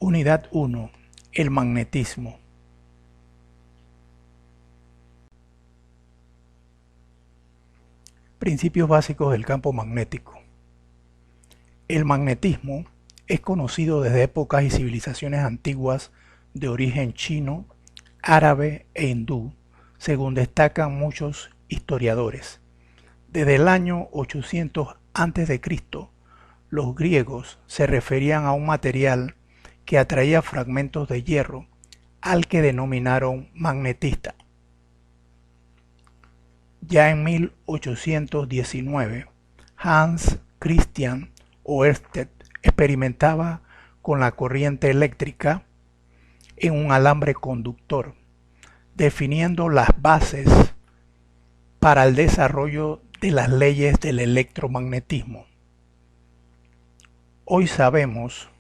Unidad 1. El magnetismo. Principios básicos del campo magnético. El magnetismo es conocido desde épocas y civilizaciones antiguas de origen chino, árabe e hindú, según destacan muchos historiadores. Desde el año 800 a.C., los griegos se referían a un material que atraía fragmentos de hierro, al que denominaron magnetita. Ya en 1819, Hans Christian Ørsted experimentaba con la corriente eléctrica en un alambre conductor, definiendo las bases para el desarrollo de las leyes del electromagnetismo. Hoy sabemos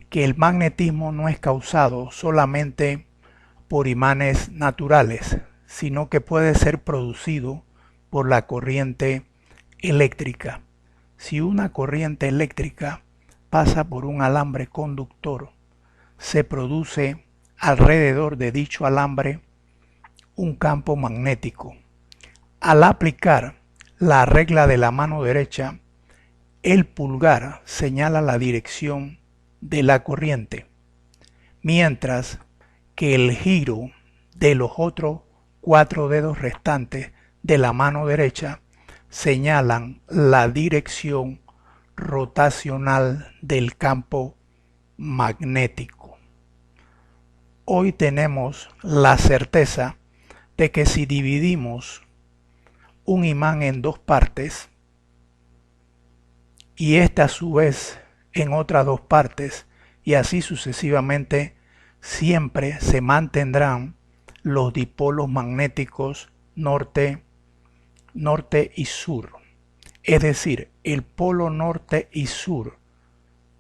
que el magnetismo no es causado solamente por imanes naturales, sino que puede ser producido por la corriente eléctrica. Si una corriente eléctrica pasa por un alambre conductor, se produce alrededor de dicho alambre un campo magnético. Al aplicar la regla de la mano derecha, el pulgar señala la dirección de la corriente, mientras que el giro de los otros 4 dedos restantes de la mano derecha señalan la dirección rotacional del campo magnético. Hoy tenemos la certeza de que si dividimos un imán en 2 partes y esta a su vez en otras 2 partes y así sucesivamente, siempre se mantendrán los dipolos magnéticos norte y sur. Es decir, el polo norte y sur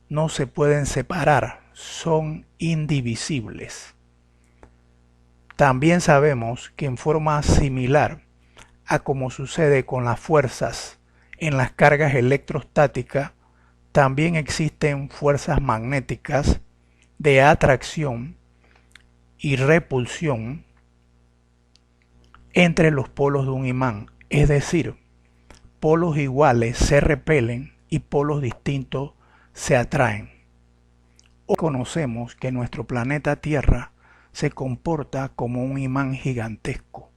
no se pueden separar, son indivisibles. También sabemos que en forma similar a como sucede con las fuerzas en las cargas electrostáticas, también existen fuerzas magnéticas de atracción y repulsión entre los polos de un imán, es decir, polos iguales se repelen y polos distintos se atraen. Hoy conocemos que nuestro planeta Tierra se comporta como un imán gigantesco,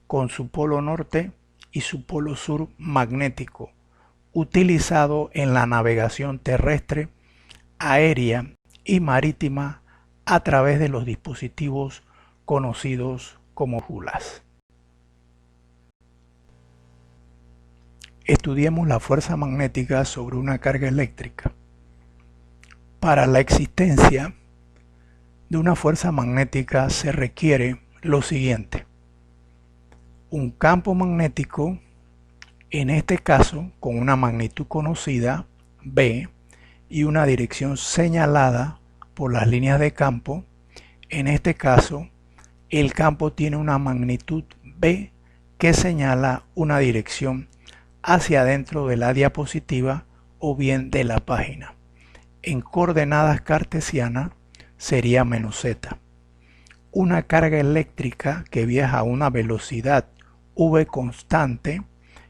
con su polo norte y su polo sur magnético, utilizado en la navegación terrestre, aérea y marítima a través de los dispositivos conocidos como brújulas. Estudiemos la fuerza magnética sobre una carga eléctrica. Para la existencia de una fuerza magnética se requiere lo siguiente: un campo magnético, en este caso con una magnitud conocida, B, y una dirección señalada por las líneas de campo. En este caso, el campo tiene una magnitud B que señala una dirección hacia adentro de la diapositiva o bien de la página. En coordenadas cartesianas sería -z. Una carga eléctrica que viaja a una velocidad v constante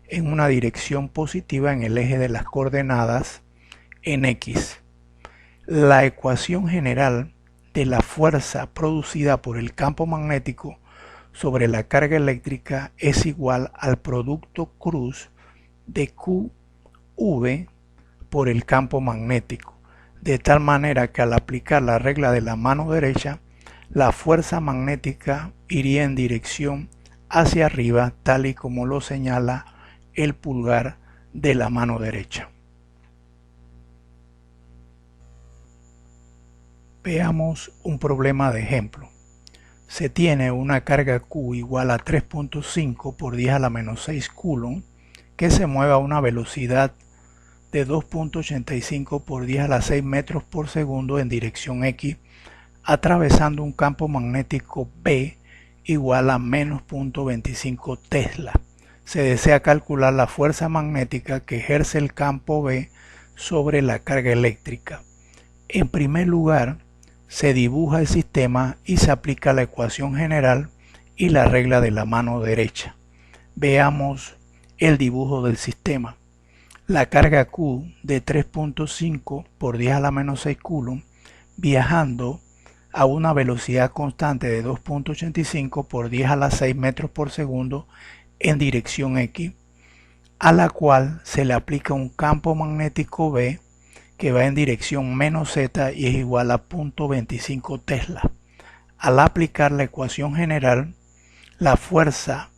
en una dirección positiva en el eje de las coordenadas en X. La ecuación general de la fuerza producida por el campo magnético sobre la carga eléctrica es igual al producto cruz de QV por el campo magnético, de tal manera que al aplicar la regla de la mano derecha, la fuerza magnética iría en dirección hacia arriba, tal y como lo señala el pulgar de la mano derecha. Veamos un problema de ejemplo. Se tiene una carga Q igual a 3.5 por 10 a la menos 6 coulomb que se mueve a una velocidad de 2.85 por 10 a la 6 metros por segundo en dirección X, atravesando un campo magnético B igual a menos 0.25 Tesla. Se desea calcular la fuerza magnética que ejerce el campo B sobre la carga eléctrica. En primer lugar, se dibuja el sistema y se aplica la ecuación general y la regla de la mano derecha. Veamos el dibujo del sistema. La carga Q de 3.5 por 10 a la menos 6 coulomb viajando a una velocidad constante de 2.85 por 10 a la 6 metros por segundo en dirección X, a la cual se le aplica un campo magnético B que va en dirección menos Z y es igual a 0.25 Tesla. Al aplicar la ecuación general, la fuerza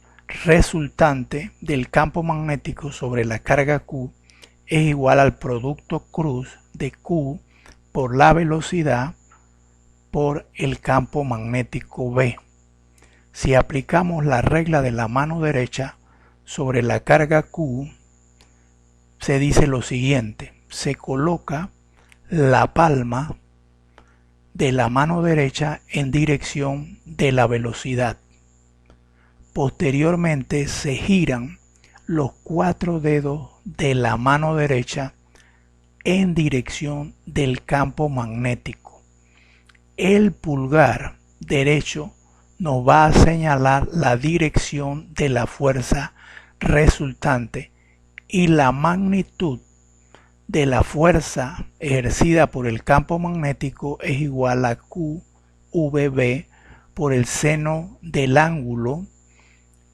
resultante del campo magnético sobre la carga Q es igual al producto cruz de Q por la velocidad por el campo magnético B. Si aplicamos la regla de la mano derecha sobre la carga Q, se dice lo siguiente: se coloca la palma de la mano derecha en dirección de la velocidad. Posteriormente se giran los 4 dedos de la mano derecha en dirección del campo magnético. El pulgar derecho nos va a señalar la dirección de la fuerza resultante y la magnitud de la fuerza ejercida por el campo magnético es igual a QVB por el seno del ángulo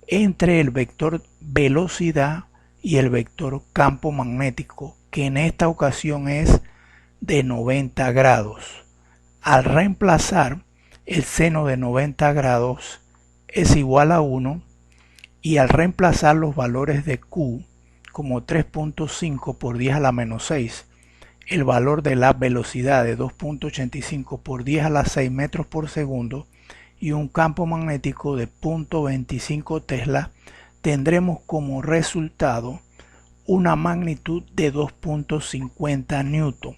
entre el vector velocidad y el vector campo magnético, que en esta ocasión es de 90 grados. Al reemplazar el seno de 90 grados es igual a 1 y al reemplazar los valores de Q como 3.5 por 10 a la menos 6, el valor de la velocidad de 2.85 por 10 a la 6 metros por segundo y un campo magnético de 0.25 Tesla, tendremos como resultado una magnitud de 2.50 newton,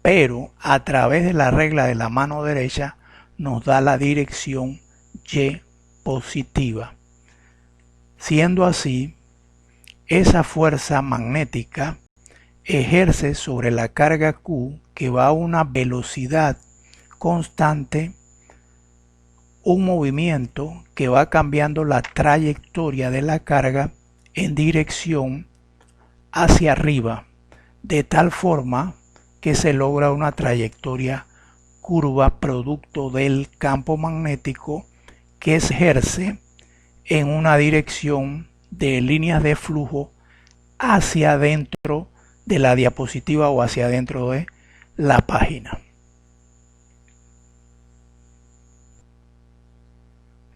pero a través de la regla de la mano derecha nos da la dirección Y positiva. Siendo así, esa fuerza magnética ejerce sobre la carga Q, que va a una velocidad constante, un movimiento que va cambiando la trayectoria de la carga en dirección hacia arriba, de tal forma que se logra una trayectoria curva producto del campo magnético que ejerce en una dirección de líneas de flujo hacia adentro de la diapositiva o hacia adentro de la página.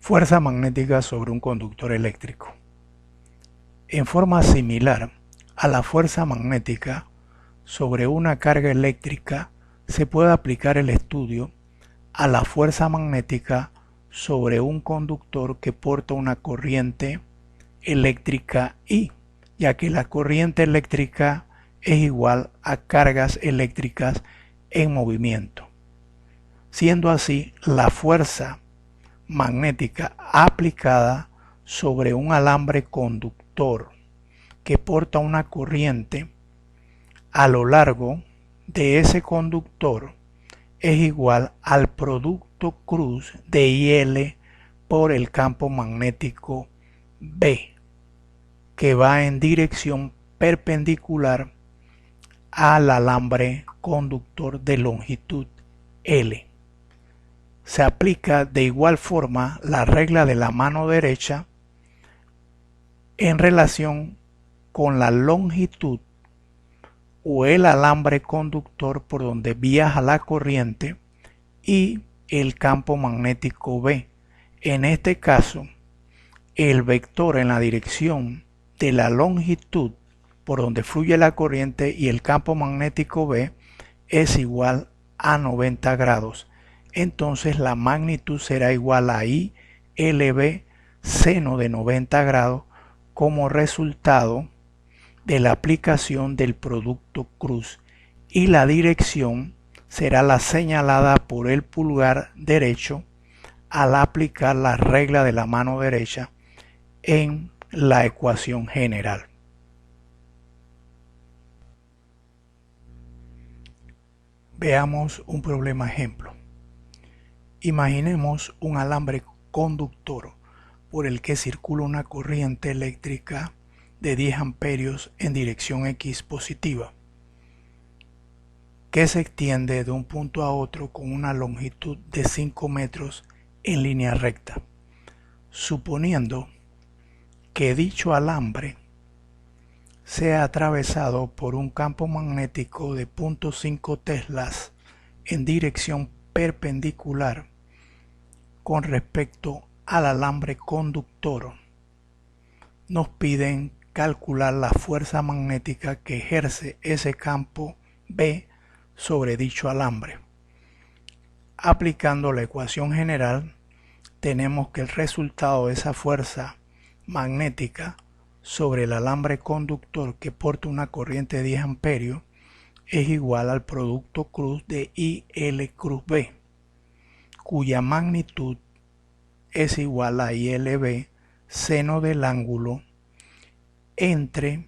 Fuerza magnética sobre un conductor eléctrico. En forma similar a la fuerza magnética sobre una carga eléctrica, se puede aplicar el estudio a la fuerza magnética sobre un conductor que porta una corriente eléctrica I, ya que la corriente eléctrica es igual a cargas eléctricas en movimiento. Siendo así, la fuerza magnética aplicada sobre un alambre conductor que porta una corriente a lo largo de ese conductor es igual al producto cruz de IL por el campo magnético B, que va en dirección perpendicular al alambre conductor de longitud L. Se aplica de igual forma la regla de la mano derecha en relación con la longitud o el alambre conductor por donde viaja la corriente y el campo magnético B. En este caso, el vector en la dirección de la longitud por donde fluye la corriente y el campo magnético B es igual a 90 grados. Entonces la magnitud será igual a ILB seno de 90 grados como resultado de la aplicación del producto cruz, y la dirección será la señalada por el pulgar derecho al aplicar la regla de la mano derecha en la ecuación general. Veamos un problema ejemplo. Imaginemos un alambre conductor por el que circula una corriente eléctrica de 10 amperios en dirección X positiva, que se extiende de un punto a otro con una longitud de 5 metros en línea recta, suponiendo que dicho alambre sea atravesado por un campo magnético de 0.5 teslas en dirección perpendicular con respecto al alambre conductor. Nos piden calcular la fuerza magnética que ejerce ese campo B sobre dicho alambre. Aplicando la ecuación general, tenemos que el resultado de esa fuerza magnética sobre el alambre conductor que porta una corriente de 10 amperios es igual al producto cruz de IL cruz B, cuya magnitud es igual a ILB, seno del ángulo entre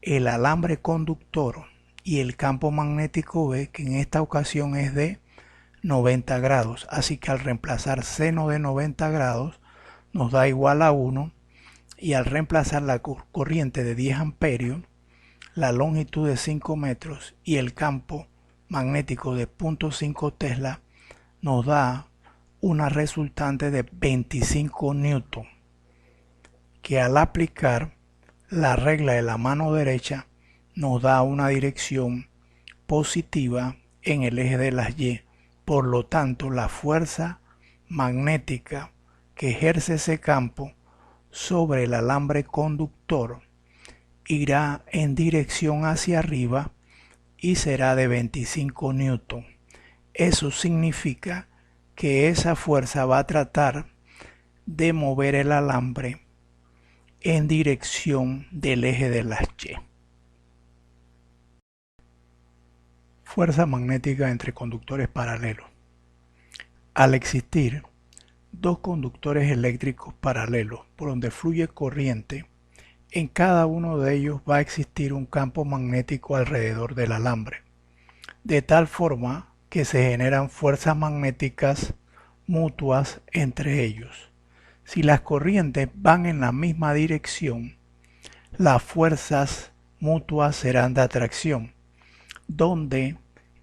el alambre conductor y el campo magnético B, que en esta ocasión es de 90 grados. Así que al reemplazar seno de 90 grados nos da igual a 1, y al reemplazar la corriente de 10 amperios, la longitud de 5 metros y el campo magnético de 0.5 tesla, nos da una resultante de 25 newton, que al aplicar la regla de la mano derecha nos da una dirección positiva en el eje de las Y. Por lo tanto, la fuerza magnética que ejerce ese campo sobre el alambre conductor irá en dirección hacia arriba y será de 25 newton. Eso significa que esa fuerza va a tratar de mover el alambre en dirección del eje de las Y. Fuerza magnética entre conductores paralelos. Al existir dos conductores eléctricos paralelos por donde fluye corriente, en cada uno de ellos va a existir un campo magnético alrededor del alambre, de tal forma que se generan fuerzas magnéticas mutuas entre ellos. Si las corrientes van en la misma dirección, las fuerzas mutuas serán de atracción, donde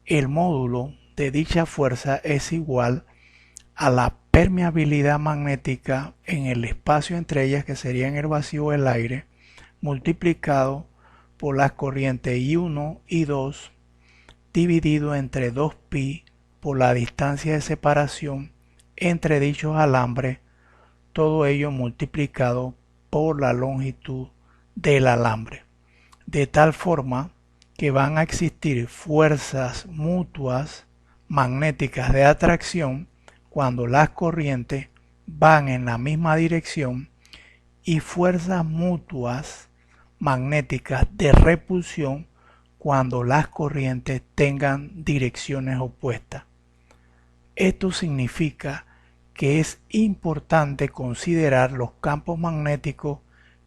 el módulo de dicha fuerza es igual a la permeabilidad magnética en el espacio entre ellas, que sería en el vacío del aire, multiplicado por las corrientes I1 y I2 dividido entre 2pi por la distancia de separación entre dichos alambres, todo ello multiplicado por la longitud del alambre, de tal forma que van a existir fuerzas mutuas magnéticas de atracción cuando las corrientes van en la misma dirección y fuerzas mutuas magnéticas de repulsión cuando las corrientes tengan direcciones opuestas. Esto significa que es importante considerar los campos magnéticos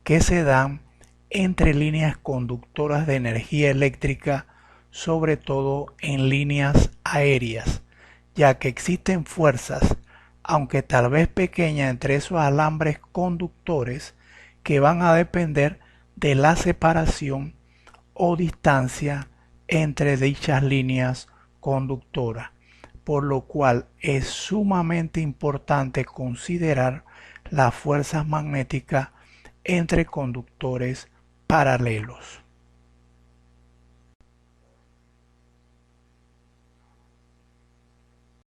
que se dan entre líneas conductoras de energía eléctrica, sobre todo en líneas aéreas, ya que existen fuerzas, aunque tal vez pequeñas, entre esos alambres conductores que van a depender de la separación o distancia entre dichas líneas conductoras, por lo cual es sumamente importante considerar las fuerzas magnéticas entre conductores paralelos.